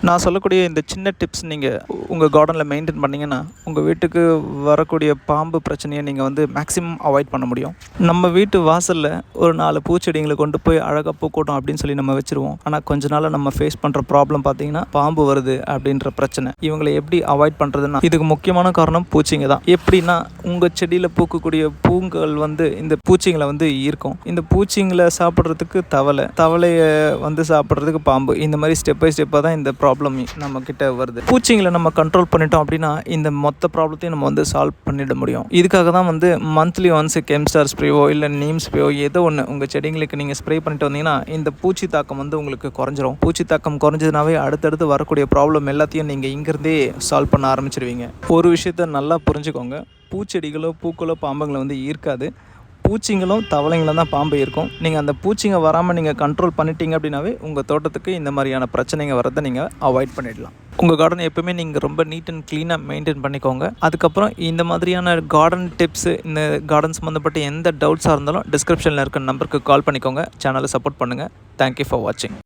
நான் சொல்லக்கூடிய இந்த சின்ன டிப்ஸ் நீங்கள் உங்கள் கார்டனில் மெயின்டைன் பண்ணிங்கன்னா உங்கள் வீட்டுக்கு வரக்கூடிய பாம்பு பிரச்சனையை நீங்கள் வந்து மேக்ஸிமம் அவாய்ட் பண்ண முடியும். நம்ம வீட்டு வாசலில் ஒரு 4 பூச்செடிங்களை கொண்டு போய் அழகாக பூக்கட்டும் அப்படின்னு சொல்லி நம்ம வச்சுருவோம். ஆனால் கொஞ்ச நாளாக நம்ம ஃபேஸ் பண்ணுற ப்ராப்ளம் பார்த்தீங்கன்னா பாம்பு வருது அப்படின்ற பிரச்சனை. இவங்களை எப்படி அவாய்ட் பண்ணுறதுன்னா இதுக்கு முக்கியமான காரணம் பூச்சிங்க தான். எப்படின்னா உங்கள் செடியில் பூக்கக்கூடிய பூங்கள் வந்து இந்த பூச்சிங்களை வந்து ஈர்க்கும். இந்த பூச்சிங்களை சாப்பிட்றதுக்கு தவளையை வந்து சாப்பிட்றதுக்கு பாம்பு. இந்த மாதிரி ஸ்டெப் பை ஸ்டெப்பாக தான் இந்த ப்ராப்ளம் நம்ம கிட்ட வருது. பூச்சிங்களை நம்ம கண்ட்ரோல் பண்ணிட்டோம் அப்படின்னா இந்த மொத்த ப்ராப்ளத்தையும் நம்ம வந்து சால்வ் பண்ணிட முடியும். இதுக்காக தான் வந்து மந்த்லி ஒன்ஸ் கெம்ஸ்டார் ஸ்ப்ரேவோ இல்லை நீம் ஸ்ப்ரேவோ ஏதோ ஒன்று உங்கள் செடிங்களுக்கு நீங்கள் ஸ்ப்ரே பண்ணிட்டு வந்தீங்கன்னா இந்த பூச்சி தாக்கம் வந்து உங்களுக்கு குறைஞ்சிரும். பூச்சி தாக்கம் குறைஞ்சதுனாவே அடுத்தடுத்து வரக்கூடிய ப்ராப்ளம் எல்லாத்தையும் நீங்கள் இங்கிருந்தே சால்வ் பண்ண ஆரம்பிச்சிடுவீங்க. ஒரு விஷயத்த நல்லா புரிஞ்சுக்கோங்க, பூச்செடிகளோ பூக்களோ பாம்புங்களை வந்து ஈர்க்காது. பூச்சிங்களும் தவளைங்களும் தான் பாம்பு இருக்கும். நீங்கள் அந்த பூச்சிங்க வராமல் நீங்கள் கண்ட்ரோல் பண்ணிட்டீங்க அப்படின்னாவே உங்கள் தோட்டத்துக்கு இந்த மாதிரியான பிரச்சனைங்க வரதை நீங்கள் அவாய்ட் பண்ணிடலாம். உங்கள் கார்டன் எப்போவுமே நீங்கள் ரொம்ப நீட் அண்ட் க்ளீனாக மெயின்டைன் பண்ணிக்கோங்க. அதுக்கப்புறம் இந்த மாதிரியான கார்டன் டிப்ஸு, இந்த கார்டன் சம்மந்தப்பட்ட எந்த டவுட்ஸாக இருந்தாலும் டிஸ்கிரிப்ஷனில் இருக்க நம்பருக்கு கால் பண்ணிக்கோங்க. சேனலை சப்போர்ட் பண்ணுங்கள். தேங்க்யூ ஃபார் வாட்சிங்.